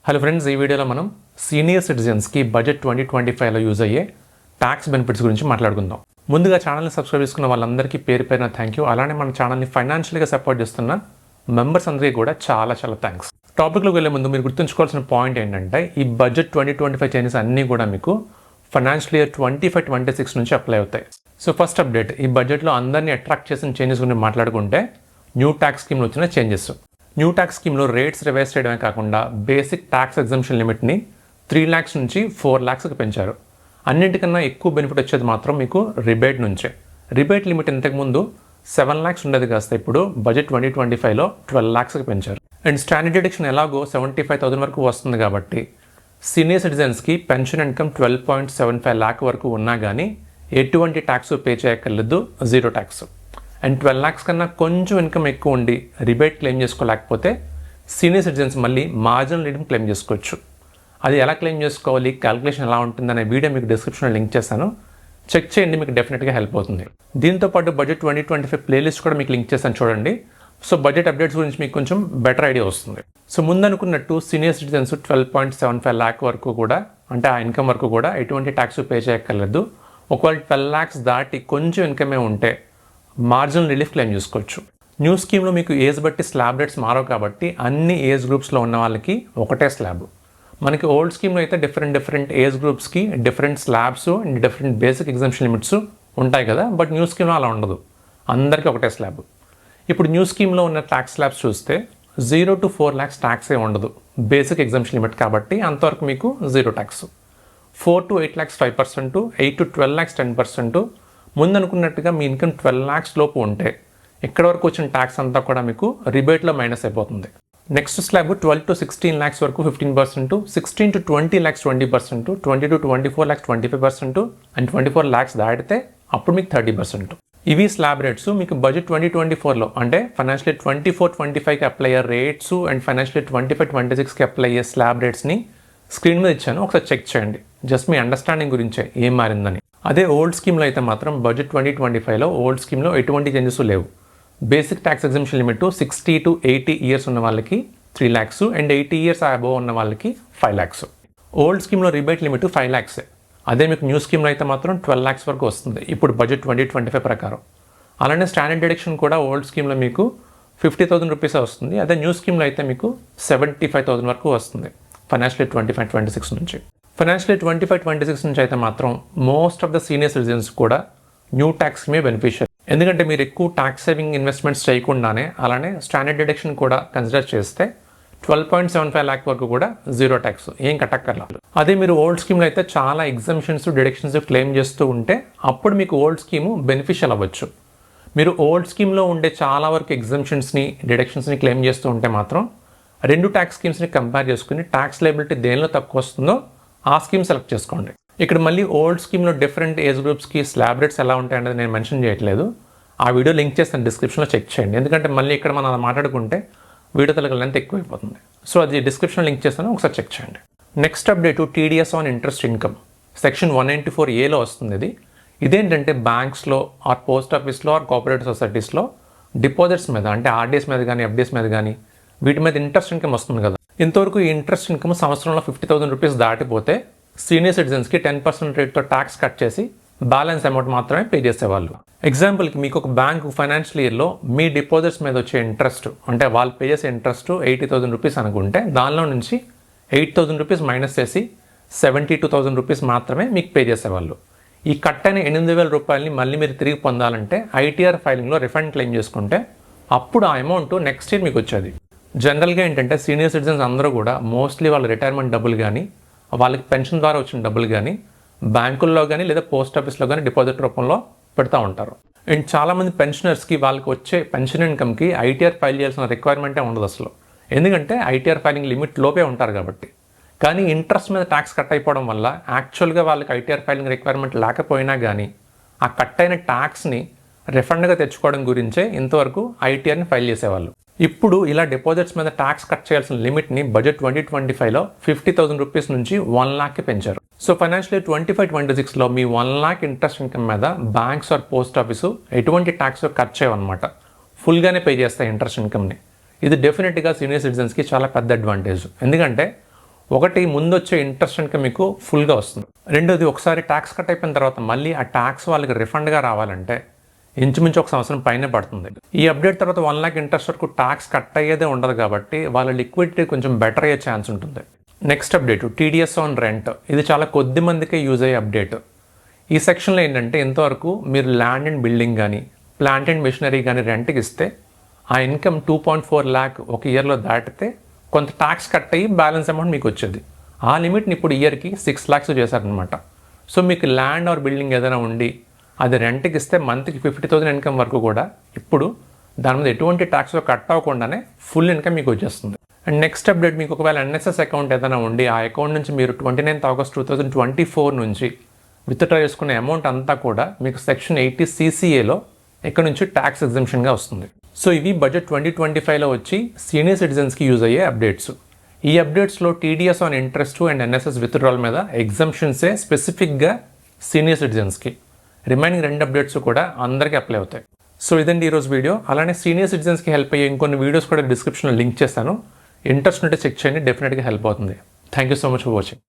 Hello friends, ఈ వీడియోలో మనం సీనియర్ సిటిజన్స్కి బడ్జెట్ 2025లో యూజ్ అయ్యే ట్యాక్స్ బెనిఫిట్స్ గురించి మాట్లాడుకుందాం. ముందుగా ఛానల్ని సబ్స్క్రైబ్ చేసుకున్న వాళ్ళందరికీ పేరు పేరున థ్యాంక్ యూ. అలానే మన ఛానల్ని ఫైనాన్షియల్గా సపోర్ట్ చేస్తున్న మెంబర్స్ అందరికీ కూడా చాలా థ్యాంక్స్. టాపిక్లోకి వెళ్ళే ముందు మీరు గుర్తుంచుకోవాల్సిన పాయింట్ ఏంటంటే, ఈ బడ్జెట్ 2025 చేంజెస్ అన్నీ కూడా మీకు ఫైనాన్షియల్ ఇయర్ 25-26 నుంచి అప్లై అవుతాయి. సో ఫస్ట్ అప్డేట్, ఈ బడ్జెట్లో అందరినీ అట్రాక్ట్ చేసిన చేంజెస్ గురించి మాట్లాడుకుంటే న్యూ ట్యాక్స్ స్కీమ్లో వచ్చిన చేంజెస్. న్యూ ట్యాక్స్ స్కీమ్లో రేట్స్ రివైజ్ చేయడమే కాకుండా బేసిక్ ట్యాక్స్ ఎగ్జంప్షన్ లిమిట్ని 3 lakhs నుంచి 4 lakhsకి పెంచారు. అన్నింటికన్నా ఎక్కువ బెనిఫిట్ వచ్చేది మాత్రం మీకు రిబేట్ నుంచే. రిబేట్ లిమిట్ ఇంతకుముందు 7 lakhs ఉండేది కాస్త ఇప్పుడు బడ్జెట్ 2025లో 12 lakhsకి పెంచారు. అండ్ స్టాండర్డ్ డిడక్షన్ ఎలాగో 75,000 వరకు వస్తుంది కాబట్టి సీనియర్ సిటిజన్స్కి పెన్షన్ ఇన్కమ్ 12.75 lakh వరకు ఉన్నా కానీ ఎటువంటి ట్యాక్స్ పే చేయక్కర్లేదు, జీరో ట్యాక్స్. అండ్ 12 lakhs కన్నా కొంచెం ఇన్కమ్ ఎక్కువ ఉండి రిబేట్ క్లెయిమ్ చేసుకోలేకపోతే సీనియర్ సిటిజన్స్ మళ్ళీ మార్జినల్ ఇన్కమ్ క్లెయిమ్ చేసుకోవచ్చు. అది ఎలా క్లెయిమ్ చేసుకోవాలి, క్యాలిక్యులేషన్ ఎలా ఉంటుందనే వీడియో మీకు డిస్క్రిప్షన్లో లింక్ చేస్తాను, చెక్ చేయండి, మీకు డెఫినెట్గా హెల్ప్ అవుతుంది. దీంతోపాటు బడ్జెట్ 2025 ప్లేలిస్ట్ కూడా మీకు లింక్ చేస్తాను, చూడండి. సో బడ్జెట్ అప్డేట్స్ గురించి మీకు కొంచెం బెటర్ ఐడియా వస్తుంది. సో ముందు అనుకున్నట్టు సీనియర్ సిటిజన్స్ 12.75 lakh వరకు కూడా, అంటే ఆ ఇన్కమ్ వరకు కూడా ఎటువంటి ట్యాక్స్ పే చేయక్కర్లేదు. ఒకవేళ 12 lakhs దాటి కొంచెం ఇన్కమే ఉంటే మార్జినల్ రిలీఫ్ క్లెయిమ్ చేసుకోవచ్చు. న్యూ స్కీమ్లో మీకు ఏజ్ బట్టి స్లాబ్ రేట్స్ మారవు కాబట్టి అన్ని ఏజ్ గ్రూప్స్లో ఉన్న వాళ్ళకి ఒకటే స్లాబ్. మనకి ఓల్డ్ స్కీమ్లో అయితే డిఫరెంట్ ఏజ్ గ్రూప్స్కి different slabs and different basic exemption limits ఉంటాయి కదా, బట్ న్యూ స్కీమ్లో అలా ఉండదు, అందరికీ ఒకటే స్లాబ్. ఇప్పుడు న్యూ స్కీమ్లో ఉన్న ట్యాక్స్ స్లాబ్స్ చూస్తే 0 to 4 lakhs ట్యాక్స్ ఏ ఉండదు, బేసిక్ ఎగ్జంప్షన్ లిమిట్ కాబట్టి అంతవరకు మీకు zero tax. 4 to 8 lakhs 5%, 8 to 12 lakhs 10%. ముందు అనుకున్నట్టుగా మీ ఇన్కమ్ 12 lakhs లోపు ఉంటే ఇక్కడ వరకు వచ్చిన ట్యాక్స్ అంతా కూడా మీకు రిబేట్లో మైనస్ అయిపోతుంది. నెక్స్ట్ స్లాబ్ 12 to 16 lakhs వరకు 15%, 16 to 20 lakhs 20%, 20 to 24 lakhs 25%, and 24 lakhs దాటితే అప్పుడు మీకు 30%. ఇవి స్లాబ్ రేట్స్. మీకు బడ్జెట్ 2024లో అంటే ఫైనాన్షియల్ ఇయర్ 24-25కి అప్లై అయ్యే రేట్స్ అండ్ ఫైనాన్షియల్ ఇయర్ 25-26కి అప్లై అయ్యే స్లాబ్ రేట్స్ని స్క్రీన్ మీద ఇచ్చాను, ఒకసారి చెక్ చేయండి, జస్ట్ మీ అండర్స్టాండింగ్ గురించే ఏం మారిందని. అదే ఓల్డ్ స్కీమ్లో అయితే మాత్రం బడ్జెట్ 2025లో ఓల్డ్ స్కీమ్లో ఎటువంటి చేంజెస్ లేవు. Basic tax exemption limit 60 to 80 years ఉన్న వాళ్ళకి 3 lakhs అండ్ 80 years అబోవ్ ఉన్న వాళ్ళకి 5 lakhs. ఓల్డ్ స్కీమ్లో రిబేట్ లిమిట్ 5 lakhs. అదే మీకు న్యూ స్కీమ్లో అయితే మాత్రం 12 lakhs వరకు వస్తుంది ఇప్పుడు బడ్జెట్ 2025 ప్రకారం. అలానే స్టాండర్డ్ డిడక్షన్ కూడా ఓల్డ్ స్కీమ్లో మీకు 50,000 రూపీస్ వస్తుంది, అదే న్యూ స్కీమ్లో అయితే మీకు 75,000 వరకు వస్తుంది ఫైనాన్షియల్ ఇయర్ 25-26 నుంచి. ఫైనాన్షియల్ ఇయర్ 25-26 నుంచి అయితే మాత్రం most of the senior citizens కూడా న్యూ ట్యాక్స్ మే బెనిఫిషియల్. ఎందుకంటే మీరు ఎక్కువ ట్యాక్స్ సేవింగ్ ఇన్వెస్ట్మెంట్స్ చేయకుండానే అలానే స్టాండర్డ్ డిడక్షన్ కూడా కన్సిడర్ చేస్తే 12.75 lakh వరకు కూడా జీరో ట్యాక్స్, ఏం కట్టక్కర్లేదు. అదే మీరు ఓల్డ్ స్కీమ్లో అయితే చాలా ఎగ్జంప్షన్స్ డిడక్షన్స్ క్లెయిమ్ చేస్తూ ఉంటే అప్పుడు మీకు ఓల్డ్ స్కీము బెనిఫిషియల్ అవ్వచ్చు. మీరు ఓల్డ్ స్కీమ్లో ఉండే చాలా వరకు ఎగ్జంప్షన్స్ని డిడక్షన్స్ని క్లెయిమ్ చేస్తూ ఉంటే మాత్రం రెండు ట్యాక్స్ స్కీమ్స్ని కంపేర్ చేసుకుని ట్యాక్స్ లయబిలిటీ దేనిలో తక్కువ వస్తుందో ఆ స్కీమ్ సెలెక్ట్ చేసుకోండి. ఇక్కడ మళ్ళీ ఓల్డ్ స్కీమ్లో డిఫరెంట్ ఏజ్ గ్రూప్స్కి స్లాబ్ రేట్స్ ఎలా ఉంటాయనేది నేను మెన్షన్ చేయట్లేదు, ఆ వీడియో లింక్ చేస్తాను డిస్క్రిప్షన్లో, చెక్ చేయండి. ఎందుకంటే మళ్ళీ ఇక్కడ మనం మాట్లాడుకుంటే వీడియో తలక లెంత్ ఎక్కువైపోతుంది. సో అది డిస్క్రిప్షన్లో లింక్ చేస్తాను, ఒకసారి చెక్ చేయండి. Next update TDS on interest income section 194A వస్తుంది. ఇదేంటంటే బ్యాంక్స్లో ఆర్ పోస్ట్ ఆఫీస్లో ఆర్ కోఆపరేటివ్ సొసైటీస్లో డిపాజిట్స్ మీద అంటే ఆర్డీఎస్ మీద కానీ ఎఫ్డీఎస్ మీద కానీ వీటి మీద ఇంట్రెస్ట్ ఇన్కమ్ వస్తుంది కదా. ఇంతవరకు ఈ ఇంట్రెస్ట్ ఇన్కమ్ సంవత్సరంలో 50,000 రూపీస్ దాటిపోతే సీనియర్ సిటిజన్స్కి 10% రేట్తో ట్యాక్స్ కట్ చేసి బ్యాలెన్స్ అమౌంట్ మాత్రమే పే చేసేవాళ్ళు. ఎగ్జాంపుల్కి మీకు ఒక బ్యాంకు ఫైనాన్షియల్ ఇయర్లో మీ డిపాజిట్స్ మీద వచ్చే ఇంట్రెస్ట్ అంటే వాళ్ళు పే చేసే ఇంట్రెస్ట్ 80,000 రూపీస్ అనుకుంటే దానిలో నుంచి 8,000 రూపీస్ మైనస్ చేసి 72,000 రూపీస్ మాత్రమే మీకు పే చేసేవాళ్ళు. ఈ కట్ అయిన 8,000 రూపాయలని మళ్ళీ మీరు తిరిగి పొందాలంటే ఐటీఆర్ ఫైలింగ్లో రిఫండ్ క్లెయిమ్ చేసుకుంటే అప్పుడు ఆ అమౌంట్ నెక్స్ట్ ఇయర్ మీకు వచ్చేది. జనరల్గా ఏంటంటే సీనియర్ సిటిజన్స్ అందరూ కూడా మోస్ట్లీ వాళ్ళ రిటైర్మెంట్ డబ్బులు కానీ వాళ్ళకి పెన్షన్ ద్వారా వచ్చిన డబ్బులు కానీ బ్యాంకుల్లో కానీ లేదా పోస్ట్ ఆఫీస్లో కానీ డిపాజిట్ రూపంలో పెడతా ఉంటారు. అండ్ చాలామంది పెన్షనర్స్కి వాళ్ళకి వచ్చే పెన్షన్ ఇన్కమ్కి ఐటీఆర్ ఫైల్ చేయాల్సిన రిక్వైర్మెంటే ఉండదు అసలు, ఎందుకంటే ఐటీఆర్ ఫైలింగ్ లిమిట్ లోపే ఉంటారు కాబట్టి. కానీ ఇంట్రెస్ట్ మీద ట్యాక్స్ కట్ అయిపోవడం వల్ల యాక్చువల్గా వాళ్ళకి ఐటీఆర్ ఫైలింగ్ రిక్వైర్మెంట్ లేకపోయినా కానీ ఆ కట్ అయిన ట్యాక్స్ని రిఫండ్గా తెచ్చుకోవడం గురించే ఇంతవరకు ఐటీఆర్ని ఫైల్ చేసేవాళ్ళు. ఇప్పుడు ఇలా డిపాజిట్స్ మీద ట్యాక్స్ కట్ చేయాల్సిన లిమిట్ని బడ్జెట్ 2025లో 50,000 రూపీస్ నుంచి 1 lakhకి పెంచారు. సో ఫైనాన్షియల్ ఇయర్ 25-26లో మీ 1 lakh ఇంట్రెస్ట్ ఇన్కమ్ మీద బ్యాంక్స్ ఆర్ పోస్ట్ ఆఫీసు ఎటువంటి ట్యాక్స్ కట్ చేయవన్నమాట, ఫుల్గానే పే చేస్తాయి ఇంట్రెస్ట్ ఇన్కమ్ని. ఇది డెఫినెట్గా సీనియర్ సిటిజన్స్కి చాలా పెద్ద అడ్వాంటేజ్. ఎందుకంటే ఒకటి ముందు వచ్చే ఇంట్రెస్ట్ కనుక మీకు ఫుల్గా వస్తుంది. రెండోది ఒకసారి ట్యాక్స్ కట్ అయిపోయిన తర్వాత మళ్ళీ ఆ ట్యాక్స్ వాళ్ళకి రిఫండ్గా రావాలంటే ఇంచుమించు 1 సంవత్సరం పైనే పడుతుంది. ఈ అప్డేట్ తర్వాత 1 lakh ఇంట్రెస్ట్ వరకు ట్యాక్స్ కట్ అయ్యేదే ఉండదు కాబట్టి వాళ్ళ లిక్విడిటీ కొంచెం బెటర్ అయ్యే ఛాన్స్ ఉంటుంది. Next update TDS on rent. ఇది చాలా కొద్ది మందికే యూజ్ అయ్యే అప్డేట్. ఈ సెక్షన్లో ఏంటంటే ఇంతవరకు మీరు ల్యాండ్ అండ్ బిల్డింగ్ కానీ ప్లాంట్ అండ్ మెషినరీ కానీ రెంట్కి ఇస్తే ఆ ఇన్కమ్ 2.4 lakh ఒక ఇయర్లో దాటితే కొంత ట్యాక్స్ కట్ అయ్యి బ్యాలెన్స్ అమౌంట్ మీకు వచ్చేది. ఆ లిమిట్ని ఇప్పుడు ఇయర్కి 6 lakhs చేశారనమాట. సో మీకు ల్యాండ్ ఆర్ బిల్డింగ్ ఏదైనా ఉండి అది రెంట్కి ఇస్తే మంత్కి 50,000 ఇన్కమ్ వరకు కూడా ఇప్పుడు దాని మీద ఎటువంటి ట్యాక్స్ కట్ అవ్వకుండానే ఫుల్ ఇన్కమ్ మీకు వచ్చేస్తుంది. అండ్ నెక్స్ట్ అప్డేట్, మీకు ఒకవేళ ఎన్ఎస్ఎస్ అకౌంట్ ఏదైనా ఉండి ఆ అకౌంట్ నుంచి మీరు 29th August 2024 నుంచి విత్డ్రా చేసుకునే అమౌంట్ అంతా కూడా మీకు సెక్షన్ 80 CCAలో ఇక్కడ నుంచి ట్యాక్స్ ఎగ్జంప్షన్గా వస్తుంది. సో ఇవి బడ్జెట్ 2025లో వచ్చి సీనియర్ సిటిజన్స్కి యూజ్ అయ్యే అప్డేట్స్. ఈ అప్డేట్స్లో TDS on interest and NSS withdrawal మీద ఎగ్జంప్షన్సే స్పెసిఫిక్గా సీనియర్ సిటిజన్స్కి. రిమైనింగ్ 2 అప్డేట్స్ కూడా అందరికీ అప్లై అవుతాయి. సో ఇదండి ఈరోజు వీడియో. అలానే సీనియర్ సిటిజన్స్కి హెల్ప్ అయ్యే ఇంకొన్ని వీడియోస్ కూడా డిస్క్రిప్షన్లో లింక్ చేస్తాను. ఇంట్రెస్ట్ ఉంటే చెక్ చేయండి, డెఫినెట్గా హెల్ప్ అవుతుంది. Thank you so much for watching.